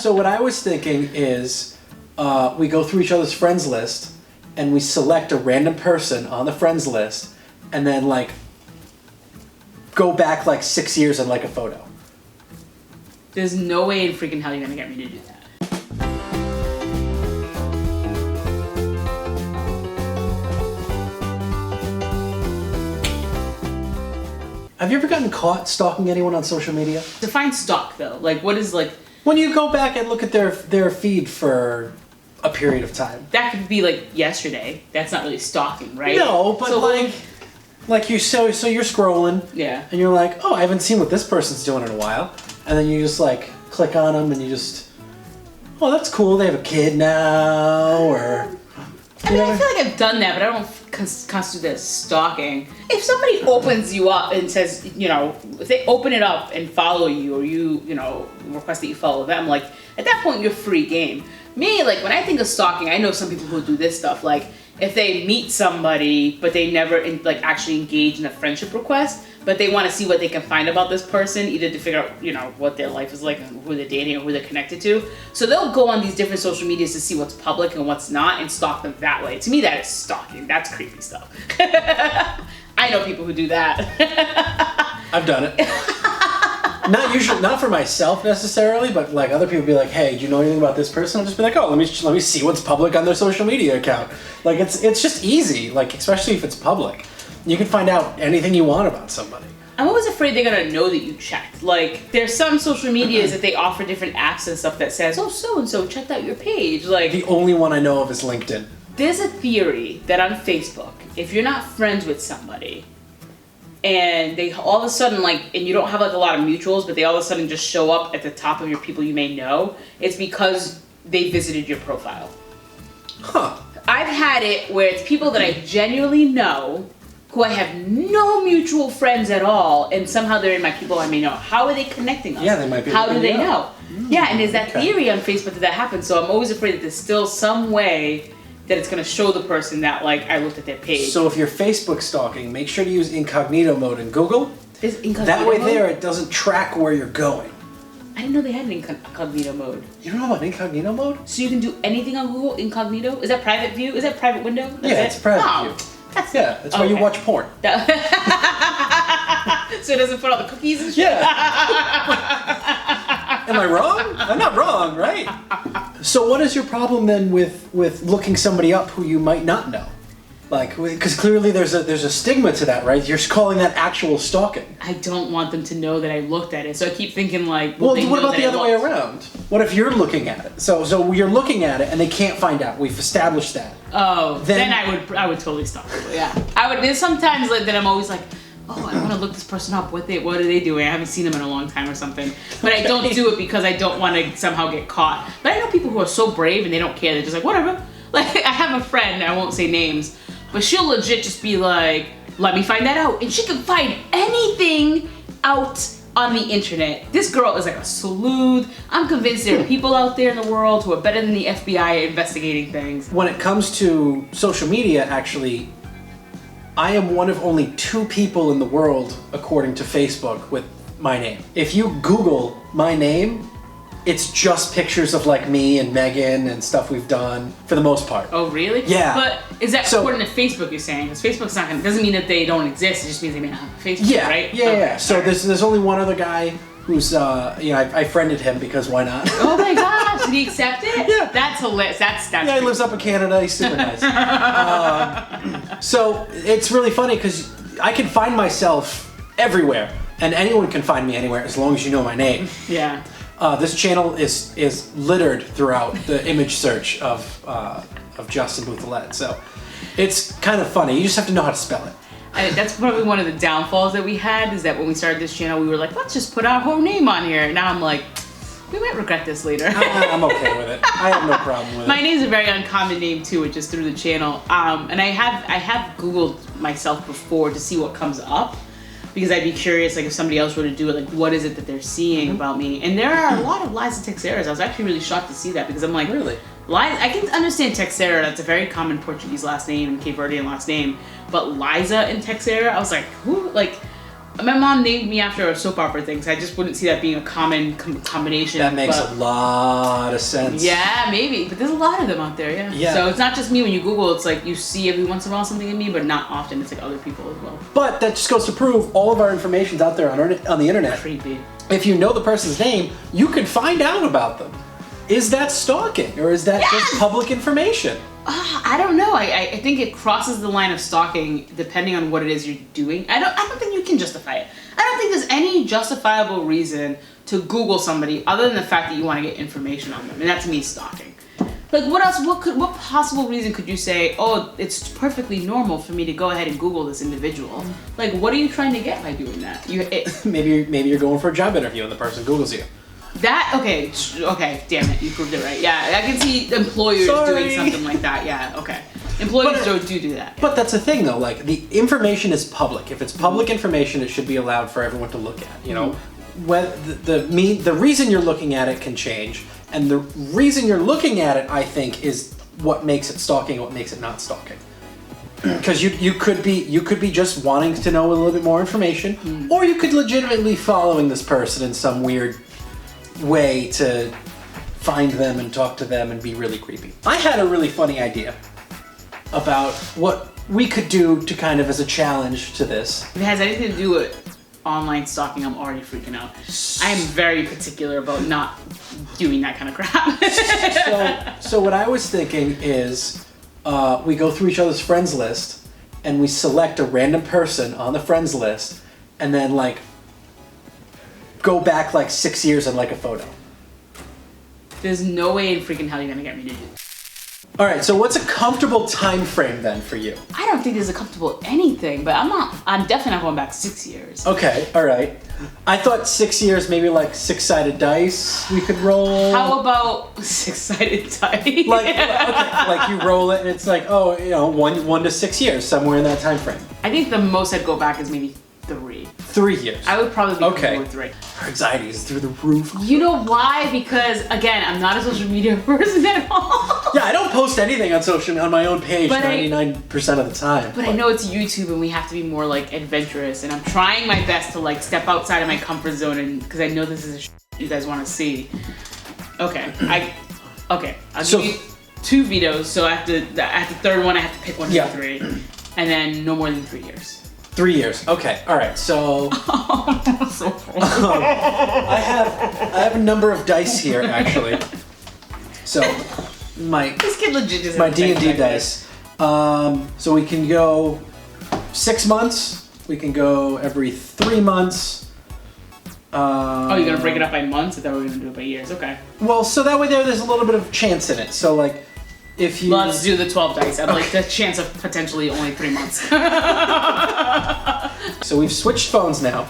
So what I was thinking is we go through each other's friends list and we select a random person on the friends list and then like go back like 6 years and like a photo. There's no way in freaking hell you're gonna get me to do that. Have you ever gotten caught stalking anyone on social media? Define stalk though. Like what is like... When you go back and look at their feed for a period of time. That could be like yesterday. That's not really stalking, right? No, but so like you so you're scrolling. Yeah. And you're like, oh, I haven't seen what this person's doing in a while. And then you just like click on them and you just, oh, that's cool. They have a kid now, or. I mean, I feel like I've done that, but I don't constitute that as stalking. If somebody opens you up and says, you know, if they open it up and follow you, or you know, request that you follow them, like, at that point, you're free game. Me, like, when I think of stalking, I know some people who do this stuff, like, if they meet somebody, but they never, actually engage in a friendship request, but they want to see what they can find about this person, either to figure out, you know, what their life is like and who they're dating or who they're connected to. So they'll go on these different social medias to see what's public and what's not and stalk them that way. To me, that is stalking. That's creepy stuff. I know people who do that. I've done it. Not for myself necessarily, but like other people be like, hey, do you know anything about this person? I'll just be like, oh, let me see what's public on their social media account. Like it's just easy, like especially if it's public. You can find out anything you want about somebody. I'm always afraid they're gonna know that you checked. Like, there's some social medias that they offer different apps and stuff that says, oh, so-and-so checked out your page. Like, the only one I know of is LinkedIn. There's a theory that on Facebook, if you're not friends with somebody, and they all of a sudden, like, and you don't have like a lot of mutuals, but they all of a sudden just show up at the top of your people you may know, it's because they visited your profile. Huh. I've had it where it's people that I genuinely know, who I have no mutual friends at all, and somehow they're in my people I may know. How are they connecting us? Yeah, they might be. How do they know? Yeah, and there's that theory on Facebook that happens, so I'm always afraid that there's still some way that it's going to show the person that, like, I looked at their page. So if you're Facebook stalking, make sure to use incognito mode in Google. Is incognito that way mode? there, it doesn't track where you're going. I didn't know they had an incognito mode. You don't know about incognito mode? So you can do anything on Google incognito? Is that private view? Is that private window? It's private view. That's why you watch porn. So it doesn't put all the cookies and shit? Yeah. Am I wrong? I'm not wrong, right? So what is your problem then with looking somebody up who you might not know? Like, because clearly there's a stigma to that, right? You're calling that actual stalking. I don't want them to know that I looked at it, so I keep thinking like... Well, what about the other way around? What if you're looking at it? So you're looking at it and they can't find out. We've established that. Oh, then I would totally stalk people, yeah. There's sometimes like that I'm always like, oh, I want to look this person up. What are they doing? I haven't seen them in a long time or something. But I don't do it because I don't want to somehow get caught. But I know people who are so brave and they don't care. They're just like, whatever. Like, I have a friend, I won't say names, but she'll legit just be like, let me find that out. And she can find anything out on the internet. This girl is like a sleuth. I'm convinced there are people out there in the world who are better than the FBI at investigating things. When it comes to social media, actually, I am one of only 2 people in the world, according to Facebook, with my name. If you Google my name, it's just pictures of like me and Megan and stuff we've done for the most part. Oh, really? Yeah. But is that according to Facebook you're saying? Because Facebook's not doesn't mean that they don't exist, it just means they may not have a Facebook, right? Yeah, yeah. So there's only one other guy who's, I friended him because why not? Oh my gosh, did he accept it? Yeah. That's hilarious. That's yeah, he lives up in Canada, he's super nice. So it's really funny because I can find myself everywhere, and anyone can find me anywhere as long as you know my name. Yeah. This channel is littered throughout the image search of Justin Bouthelette, so it's kind of funny. You just have to know how to spell it. And that's probably one of the downfalls that we had, is that when we started this channel, we were like, let's just put our whole name on here. Now I'm like, we might regret this later. I'm okay with it. I have no problem with it. My name's a very uncommon name too, which is through the channel. And I have Googled myself before to see what comes up, because I'd be curious, like if somebody else were to do it, like what is it that they're seeing about me? And there are a lot of Liza Texeiras. I was actually really shocked to see that, because I'm like, really? I can understand Texeira, that's a very common Portuguese last name and Cape Verdean last name, but Liza and Texeira, I was like, who? Like, My mom named me after a soap opera thing, so I just wouldn't see that being a common combination. That makes a lot of sense. Yeah, maybe. But there's a lot of them out there, yeah. So it's not just me. When you Google, it's like you see every once in a while something in me, but not often. It's like other people as well. But that just goes to prove all of our information's out there on the internet. Creepy. If you know the person's name, you can find out about them. Is that stalking, or is that just public information? I don't know. I think it crosses the line of stalking depending on what it is you're doing. I don't think you can justify it. I don't think there's any justifiable reason to Google somebody other than the fact that you want to get information on them, and that to me is stalking. Like, what else? What possible reason could you say? Oh, it's perfectly normal for me to go ahead and Google this individual. Like, what are you trying to get by doing that? Maybe you're going for a job interview and the person Googles you. Okay, damn it, you proved it right. Yeah, I can see employers doing something like that. Yeah, okay. Employers do that. Yeah. But that's the thing, though. Like, the information is public. If it's public information, it should be allowed for everyone to look at. You know, the reason you're looking at it can change, and the reason you're looking at it, I think, is what makes it stalking, what makes it not stalking. Because you could be just wanting to know a little bit more information, or you could legitimately following this person in some weird way to find them and talk to them and be really creepy. I had a really funny idea about what we could do to kind of as a challenge to this. If it has anything to do with online stalking, I'm already freaking out. I am very particular about not doing that kind of crap. So what I was thinking is we go through each other's friends list and we select a random person on the friends list and then like go back like 6 years and like a photo. There's no way in freaking hell you're gonna get me to do that. All right, so what's a comfortable time frame then for you? I don't think there's a comfortable anything, but I'm definitely not going back 6 years. Okay, all right. I thought 6 years, maybe like 6-sided dice we could roll. How about 6-sided dice? like you roll it and it's like, oh, you know, 1 to 6 years, somewhere in that time frame. I think the most I'd go back is maybe 3. 3 years. I would probably be comfortable with 3. Her anxiety is through the roof. You know why? Because again, I'm not a social media person at all. Yeah, I don't post anything on my own page 99% of the time. But I know it's YouTube and we have to be more like adventurous, and I'm trying my best to like step outside of my comfort zone, and because I know this is you guys want to see. Okay, I'll give you 2 vetoes. So at the third one, I have to pick one of the 3, and then no more than 3 years. 3 years. Okay. All right. So, I have a number of dice here actually. So this kid legit just my D&D dice. So we can go 6 months. We can go every 3 months. Oh, you're gonna break it up by months? I thought we were gonna do it by years. Okay. Well, so that way there's a little bit of chance in it. So like. If you let's do the 12 dice. I'd like the chance of potentially only 3 months. So we've switched phones now,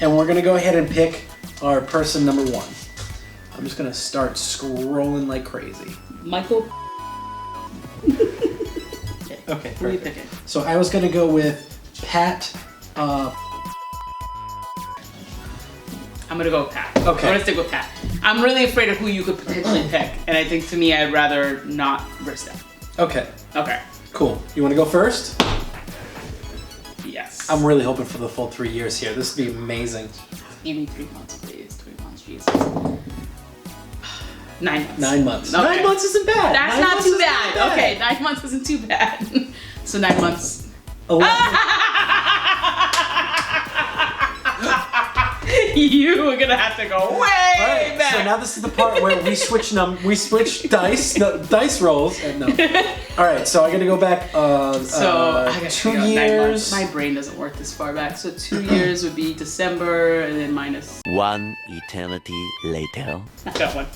and we're gonna go ahead and pick our person number 1. I'm just gonna start scrolling like crazy. Michael. Okay. Who are you picking? So I was gonna go with Pat. I'm gonna go with Pat. Okay. I'm gonna stick with Pat. I'm really afraid of who you could potentially pick, and I think to me, I'd rather not risk that. Okay. Okay. Cool. You want to go first? Yes. I'm really hoping for the full 3 years here. This would be amazing. Give me 3 months, please. 3 months, Jesus. 9 months. 9 months. Okay. 9 months isn't bad. That's not too bad. Okay, 9 months isn't too bad. So 9 months. 11. You are gonna have to go way back. So now this is the part where we switch dice rolls. And no. All right, so I got to go back. So I got 2 years. My brain doesn't work this far back. So 2 years would be December, and then minus 1 eternity later. I got one.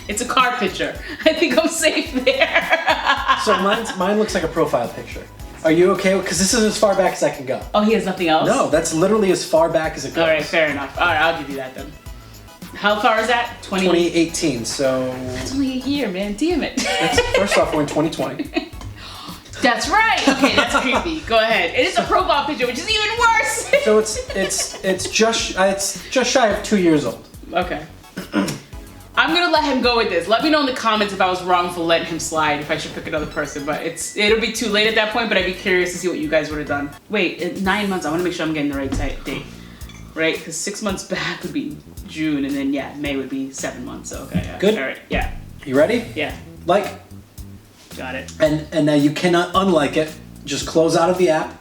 It's a car picture. I think I'm safe there. So mine looks like a profile picture. Are you okay? Because this is as far back as I can go. Oh, he has nothing else? No, that's literally as far back as it goes. All right, fair enough. All right, I'll give you that then. How far is that? 2018, so... That's only a year, man. Damn it. First off, we're in 2020. That's right. Okay, that's creepy. Go ahead. It is a profile picture, which is even worse. So it's just shy of 2 years old. Okay. I'm gonna let him go with this. Let me know in the comments if I was wrong for letting him slide, if I should pick another person, but it'll be too late at that point, but I'd be curious to see what you guys would have done. Wait, 9 months, I wanna make sure I'm getting the right date. right? Because 6 months back would be June, and then May would be 7 months. So okay, yeah. Good. All right, yeah, You ready? yeah, Like, got it. and now you cannot unlike it. Just close out of the app.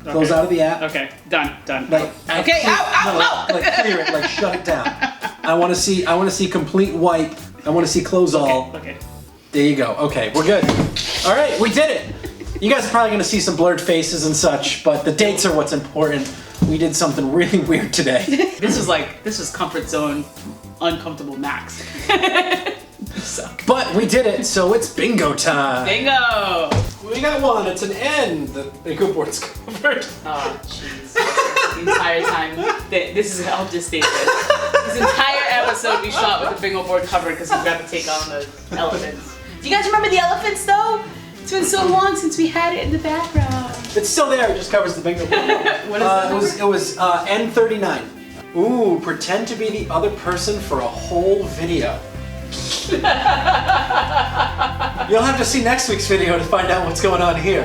Close out of the app. Okay, done. Like, Okay, ow. Like clear it. Like shut it down. I want to see complete wipe. I want to see close all. Okay. There you go. Okay, we're good. All right, we did it. You guys are probably going to see some blurred faces and such, but the dates are what's important. We did something really weird today. This was comfort zone, uncomfortable max. You suck. But we did it, so it's bingo time. Bingo! We got one. It's an N. The bingo board's covered. Oh, jeez. The entire time. This is, I'll just state this entire episode we shot with the bingo board covered because we forgot to take on the elephants. Do you guys remember the elephants though? It's been so long since we had it in the background. It's still there. It just covers the bingo board. What is It was N39. Ooh, pretend to be the other person for a whole video. You'll have to see next week's video to find out what's going on here.